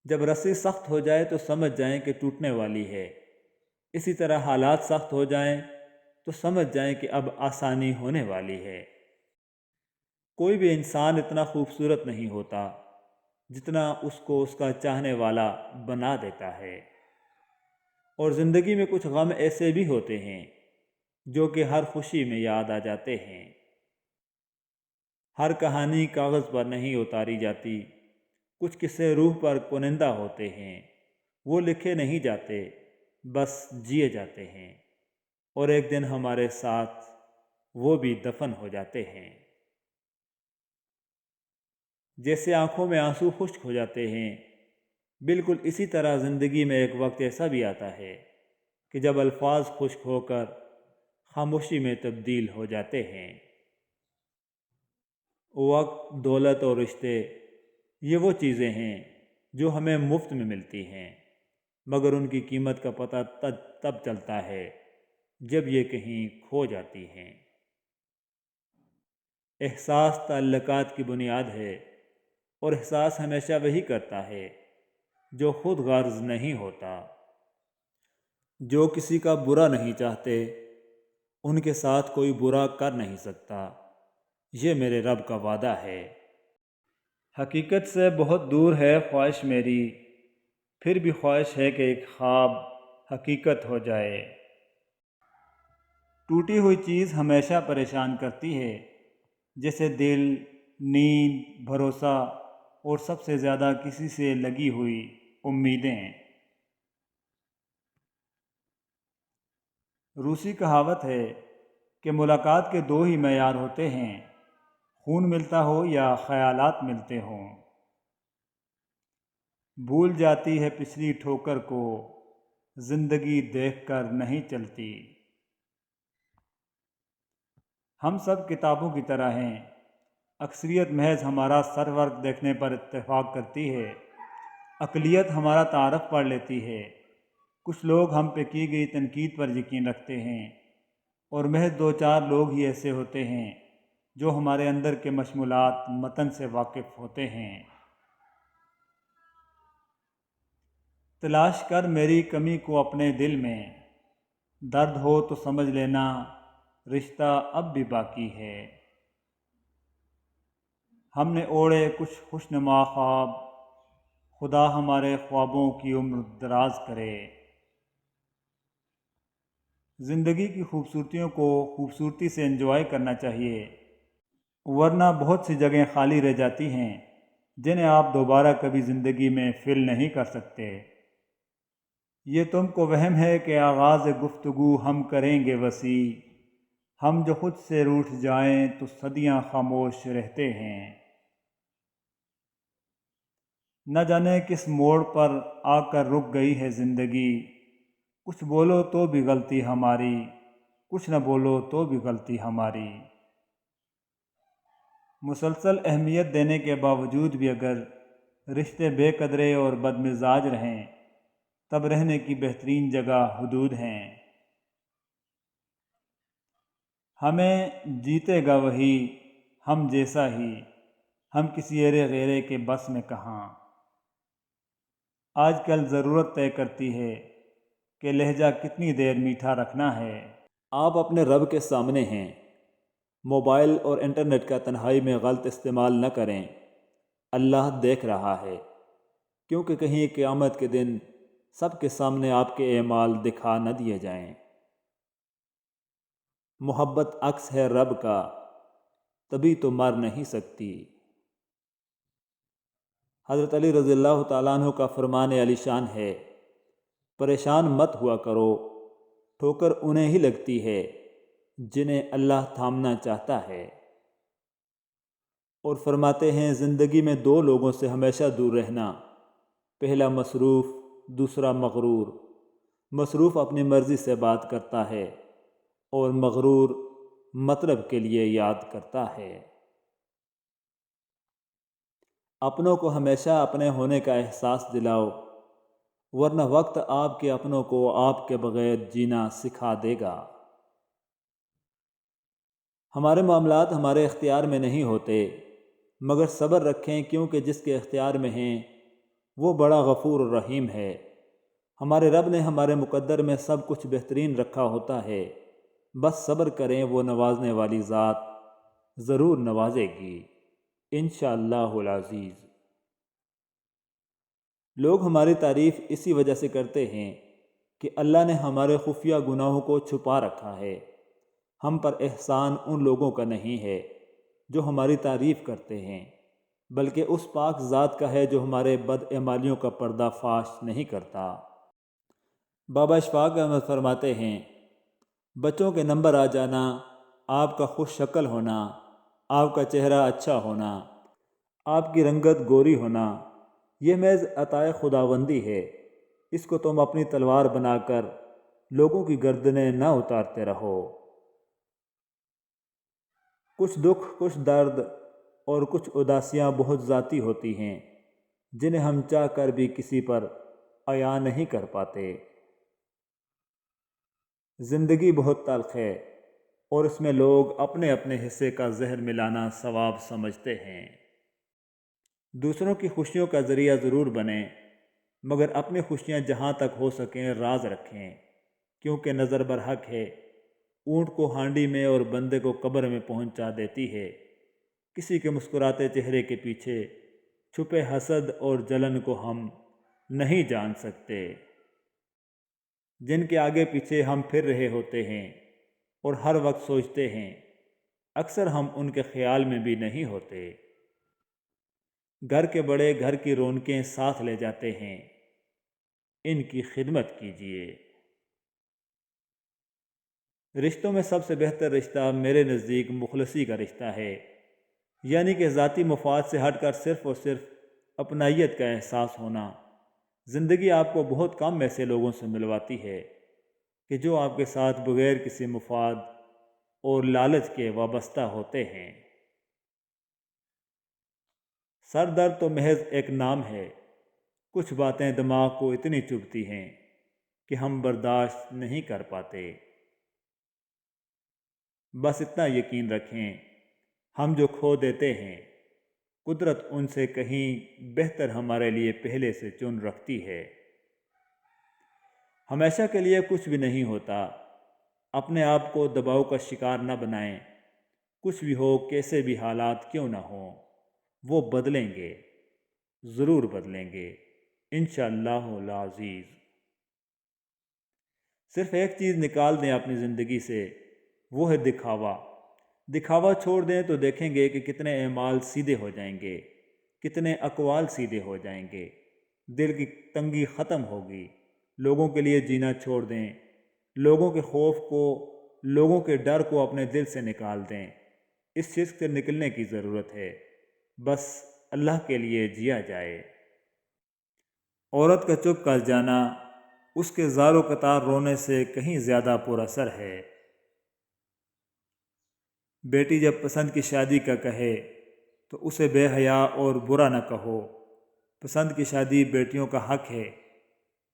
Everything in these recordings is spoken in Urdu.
جب رسی سخت ہو جائے تو سمجھ جائیں کہ ٹوٹنے والی ہے، اسی طرح حالات سخت ہو جائیں تو سمجھ جائیں کہ اب آسانی ہونے والی ہے۔ کوئی بھی انسان اتنا خوبصورت نہیں ہوتا جتنا اس کو اس کا چاہنے والا بنا دیتا ہے، اور زندگی میں کچھ غم ایسے بھی ہوتے ہیں جو کہ ہر خوشی میں یاد آ جاتے ہیں۔ ہر کہانی کاغذ پر نہیں اتاری جاتی، کچھ قصے روح پر کنندہ ہوتے ہیں، وہ لکھے نہیں جاتے، بس جیے جاتے ہیں، اور ایک دن ہمارے ساتھ وہ بھی دفن ہو جاتے ہیں۔ جیسے آنکھوں میں آنسو خشک ہو جاتے ہیں، بالکل اسی طرح زندگی میں ایک وقت ایسا بھی آتا ہے کہ جب الفاظ خشک ہو کر خاموشی میں تبدیل ہو جاتے ہیں۔ وقت، دولت اور رشتے، یہ وہ چیزیں ہیں جو ہمیں مفت میں ملتی ہیں، مگر ان کی قیمت کا پتہ تب چلتا ہے جب یہ کہیں کھو جاتی ہیں۔ احساس تعلقات کی بنیاد ہے، اور احساس ہمیشہ وہی کرتا ہے جو خود غرض نہیں ہوتا۔ جو کسی کا برا نہیں چاہتے ان کے ساتھ کوئی برا کر نہیں سکتا، یہ میرے رب کا وعدہ ہے۔ حقیقت سے بہت دور ہے خواہش میری، پھر بھی خواہش ہے کہ ایک خواب حقیقت ہو جائے۔ ٹوٹی ہوئی چیز ہمیشہ پریشان کرتی ہے، جیسے دل، نیند، بھروسہ، اور سب سے زیادہ کسی سے لگی ہوئی امیدیں۔ روسی کہاوت ہے کہ ملاقات کے دو ہی معیار ہوتے ہیں، خون ملتا ہو یا خیالات ملتے ہوں۔ بھول جاتی ہے پچھلی ٹھوکر کو، زندگی دیکھ کر نہیں چلتی۔ ہم سب کتابوں کی طرح ہیں، اکثریت محض ہمارا سرورق دیکھنے پر اتفاق کرتی ہے، اقلیت ہمارا تعارف پڑھ لیتی ہے۔ کچھ لوگ ہم پہ کی گئی تنقید پر یقین رکھتے ہیں، اور محض دو چار لوگ ہی ایسے ہوتے ہیں جو ہمارے اندر کے مشمولات متن سے واقف ہوتے ہیں۔ تلاش کر میری کمی کو اپنے دل میں، درد ہو تو سمجھ لینا رشتہ اب بھی باقی ہے۔ ہم نے اوڑے کچھ خوشنما خواب، خدا ہمارے خوابوں کی عمر دراز کرے۔ زندگی کی خوبصورتیوں کو خوبصورتی سے انجوائے کرنا چاہیے، ورنہ بہت سی جگہیں خالی رہ جاتی ہیں جنہیں آپ دوبارہ کبھی زندگی میں فل نہیں کر سکتے۔ یہ تم کو وہم ہے کہ آغاز گفتگو ہم کریں گے وسیع، ہم جو خود سے روٹھ جائیں تو صدیاں خاموش رہتے ہیں۔ نہ جانے کس موڑ پر آ کر رک گئی ہے زندگی، کچھ بولو تو بھی غلطی ہماری، کچھ نہ بولو تو بھی غلطی ہماری۔ مسلسل اہمیت دینے کے باوجود بھی اگر رشتے بے قدرے اور بدمزاج رہیں، تب رہنے کی بہترین جگہ حدود ہیں۔ ہمیں جیتے گا وہی ہم جیسا ہی، ہم کسی ایرے غیرے کے بس میں کہاں۔ آج کل ضرورت طے کرتی ہے کہ لہجہ کتنی دیر میٹھا رکھنا ہے۔ آپ اپنے رب کے سامنے ہیں، موبائل اور انٹرنیٹ کا تنہائی میں غلط استعمال نہ کریں، اللہ دیکھ رہا ہے، کیونکہ کہیں قیامت کے دن سب کے سامنے آپ کے اعمال دکھا نہ دیے جائیں۔ محبت عکس ہے رب کا، تبھی تو مر نہیں سکتی۔ حضرت علی رضی اللہ تعالیٰ عنہ کا فرمان علی شان ہے، پریشان مت ہوا کرو، ٹھوکر انہیں ہی لگتی ہے جنہیں اللہ تھامنا چاہتا ہے۔ اور فرماتے ہیں زندگی میں دو لوگوں سے ہمیشہ دور رہنا، پہلا مصروف، دوسرا مغرور۔ مصروف اپنی مرضی سے بات کرتا ہے، اور مغرور مطلب کے لیے یاد کرتا ہے۔ اپنوں کو ہمیشہ اپنے ہونے کا احساس دلاؤ، ورنہ وقت آپ کے اپنوں کو آپ کے بغیر جینا سکھا دے گا۔ ہمارے معاملات ہمارے اختیار میں نہیں ہوتے، مگر صبر رکھیں، کیونکہ جس کے اختیار میں ہیں وہ بڑا غفور الرحیم ہے۔ ہمارے رب نے ہمارے مقدر میں سب کچھ بہترین رکھا ہوتا ہے، بس صبر کریں، وہ نوازنے والی ذات ضرور نوازے گی انشاءاللہ العزیز۔ لوگ ہماری تعریف اسی وجہ سے کرتے ہیں کہ اللہ نے ہمارے خفیہ گناہوں کو چھپا رکھا ہے۔ ہم پر احسان ان لوگوں کا نہیں ہے جو ہماری تعریف کرتے ہیں، بلکہ اس پاک ذات کا ہے جو ہمارے بد اعمالیوں کا پردہ فاش نہیں کرتا۔ بابا اشفاق احمد فرماتے ہیں، بچوں کے نمبر آ جانا، آپ کا خوش شکل ہونا، آپ کا چہرہ اچھا ہونا، آپ کی رنگت گوری ہونا، یہ محض عطائے خداوندی ہے۔ اس کو تم اپنی تلوار بنا کر لوگوں کی گردنیں نہ اتارتے رہو۔ کچھ دکھ، کچھ درد اور کچھ اداسیاں بہت ذاتی ہوتی ہیں، جنہیں ہم چاہ کر بھی کسی پر عیاں نہیں کر پاتے۔ زندگی بہت تلخ ہے اور اس میں لوگ اپنے اپنے حصے کا زہر ملانا ثواب سمجھتے ہیں۔ دوسروں کی خوشیوں کا ذریعہ ضرور بنیں، مگر اپنی خوشیاں جہاں تک ہو سکیں راز رکھیں، کیونکہ نظر برحق ہے، اونٹ کو ہانڈی میں اور بندے کو قبر میں پہنچا دیتی ہے۔ کسی کے مسکراتے چہرے کے پیچھے چھپے حسد اور جلن کو ہم نہیں جان سکتے۔ جن کے آگے پیچھے ہم پھر رہے ہوتے ہیں اور ہر وقت سوچتے ہیں، اکثر ہم ان کے خیال میں بھی نہیں ہوتے۔ گھر کے بڑے گھر کی رونقیں ساتھ لے جاتے ہیں، ان کی خدمت کیجیے۔ رشتوں میں سب سے بہتر رشتہ میرے نزدیک مخلصی کا رشتہ ہے، یعنی کہ ذاتی مفاد سے ہٹ کر صرف اور صرف اپنائیت کا احساس ہونا۔ زندگی آپ کو بہت کم ایسے لوگوں سے ملواتی ہے کہ جو آپ کے ساتھ بغیر کسی مفاد اور لالچ کے وابستہ ہوتے ہیں۔ سر درد تو محض ایک نام ہے، کچھ باتیں دماغ کو اتنی چبھتی ہیں کہ ہم برداشت نہیں کر پاتے۔ بس اتنا یقین رکھیں، ہم جو کھو دیتے ہیں، قدرت ان سے کہیں بہتر ہمارے لیے پہلے سے چن رکھتی ہے۔ ہمیشہ کے لیے کچھ بھی نہیں ہوتا، اپنے آپ کو دباؤ کا شکار نہ بنائیں۔ کچھ بھی ہو، کیسے بھی حالات کیوں نہ ہوں، وہ بدلیں گے، ضرور بدلیں گے انشاءاللہ العزیز۔ صرف ایک چیز نکال دیں اپنی زندگی سے، وہ ہے دکھاوا۔ دکھاوا چھوڑ دیں تو دیکھیں گے کہ کتنے اعمال سیدھے ہو جائیں گے، کتنے اقوال سیدھے ہو جائیں گے، دل کی تنگی ختم ہوگی۔ لوگوں کے لیے جینا چھوڑ دیں، لوگوں کے خوف کو، لوگوں کے ڈر کو اپنے دل سے نکال دیں۔ اس شرک سے نکلنے کی ضرورت ہے، بس اللہ کے لیے جیا جائے۔ عورت کا چپ کر جانا اس کے زار و قطار رونے سے کہیں زیادہ پر اثر ہے۔ بیٹی جب پسند کی شادی کا کہے تو اسے بے حیا اور برا نہ کہو۔ پسند کی شادی بیٹیوں کا حق ہے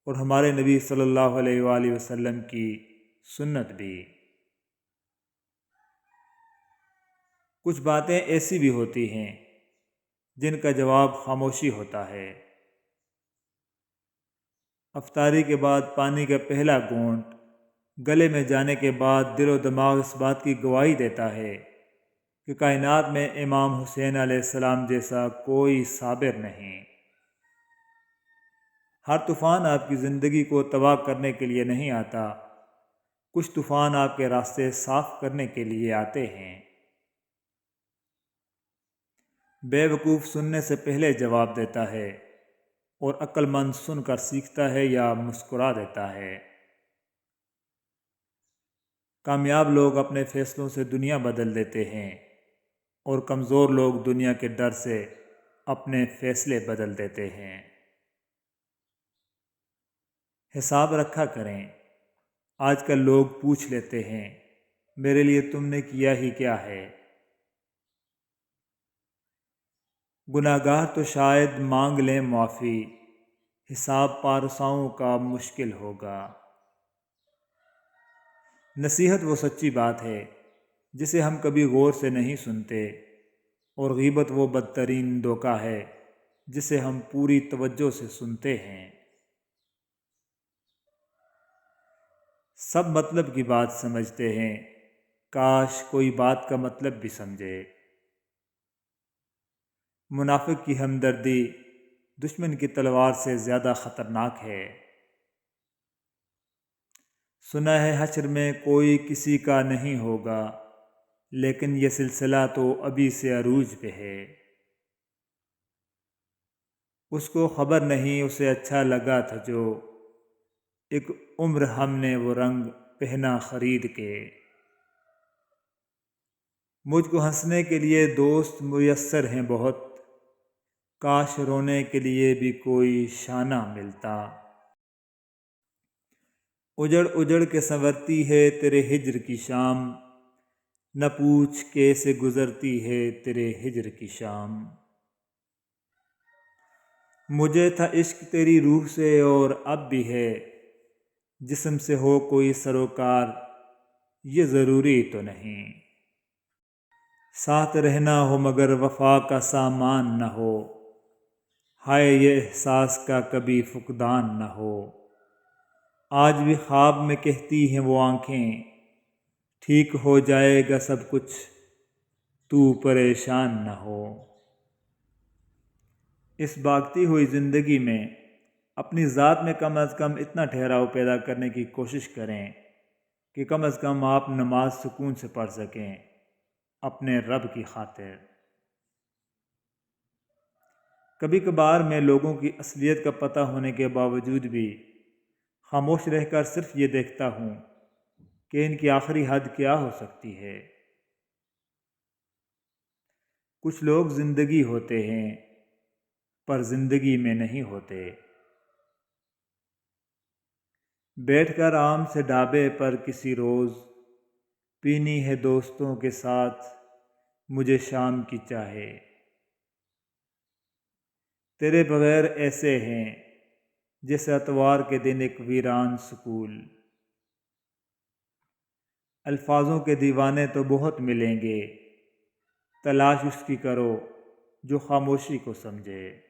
اور ہمارے نبی صلی اللہ علیہ وآلہ وسلم کی سنت بھی۔ کچھ باتیں ایسی بھی ہوتی ہیں جن کا جواب خاموشی ہوتا ہے۔ افطاری کے بعد پانی کا پہلا گھونٹ گلے میں جانے کے بعد دل و دماغ اس بات کی گواہی دیتا ہے کہ کائنات میں امام حسین علیہ السلام جیسا کوئی صابر نہیں۔ ہر طوفان آپ کی زندگی کو تباہ کرنے کے لیے نہیں آتا، کچھ طوفان آپ کے راستے صاف کرنے کے لیے آتے ہیں۔ بے وقوف سننے سے پہلے جواب دیتا ہے اور عقل مند سن کر سیکھتا ہے یا مسکرا دیتا ہے۔ کامیاب لوگ اپنے فیصلوں سے دنیا بدل دیتے ہیں اور کمزور لوگ دنیا کے ڈر سے اپنے فیصلے بدل دیتے ہیں۔ حساب رکھا کریں، آج کل لوگ پوچھ لیتے ہیں میرے لیے تم نے کیا ہی کیا ہے۔ گناہگار تو شاید مانگ لیں معافی، حساب پارساؤں کا مشکل ہوگا۔ نصیحت وہ سچی بات ہے جسے ہم کبھی غور سے نہیں سنتے، اور غیبت وہ بدترین دھوکہ ہے جسے ہم پوری توجہ سے سنتے ہیں۔ سب مطلب کی بات سمجھتے ہیں، کاش کوئی بات کا مطلب بھی سمجھے۔ منافق کی ہمدردی دشمن کی تلوار سے زیادہ خطرناک ہے۔ سنا ہے حشر میں کوئی کسی کا نہیں ہوگا، لیکن یہ سلسلہ تو ابھی سے عروج پہ ہے۔ اس کو خبر نہیں اسے اچھا لگا تھا جو، ایک عمر ہم نے وہ رنگ پہنا خرید کے۔ مجھ کو ہنسنے کے لیے دوست میسر ہیں بہت، کاش رونے کے لیے بھی کوئی شانہ ملتا۔ اجڑ اجڑ کے سنورتی ہے تیرے ہجر کی شام، نہ پوچھ کیسے گزرتی ہے تیرے ہجر کی شام۔ مجھے تھا عشق تیری روح سے اور اب بھی ہے، جسم سے ہو کوئی سروکار یہ ضروری تو نہیں۔ ساتھ رہنا ہو مگر وفا کا سامان نہ ہو، ہائے یہ احساس کا کبھی فقدان نہ ہو۔ آج بھی خواب میں کہتی ہیں وہ آنکھیں، ٹھیک ہو جائے گا سب کچھ تو پریشان نہ ہو۔ اس بھاگتی ہوئی زندگی میں اپنی ذات میں کم از کم اتنا ٹھہراؤ پیدا کرنے کی کوشش کریں کہ کم از کم آپ نماز سکون سے پڑھ سکیں اپنے رب کی خاطر۔ کبھی کبھار میں لوگوں کی اصلیت کا پتہ ہونے کے باوجود بھی خاموش رہ کر صرف یہ دیکھتا ہوں کہ ان کی آخری حد کیا ہو سکتی ہے۔ کچھ لوگ زندگی ہوتے ہیں پر زندگی میں نہیں ہوتے۔ بیٹھ کر آم سے ڈھابے پر کسی روز، پینی ہے دوستوں کے ساتھ مجھے شام کی چاہے۔ تیرے بغیر ایسے ہیں جیسے اتوار کے دن ایک ویران سکول۔ الفاظوں کے دیوانے تو بہت ملیں گے، تلاش اس کی کرو جو خاموشی کو سمجھے۔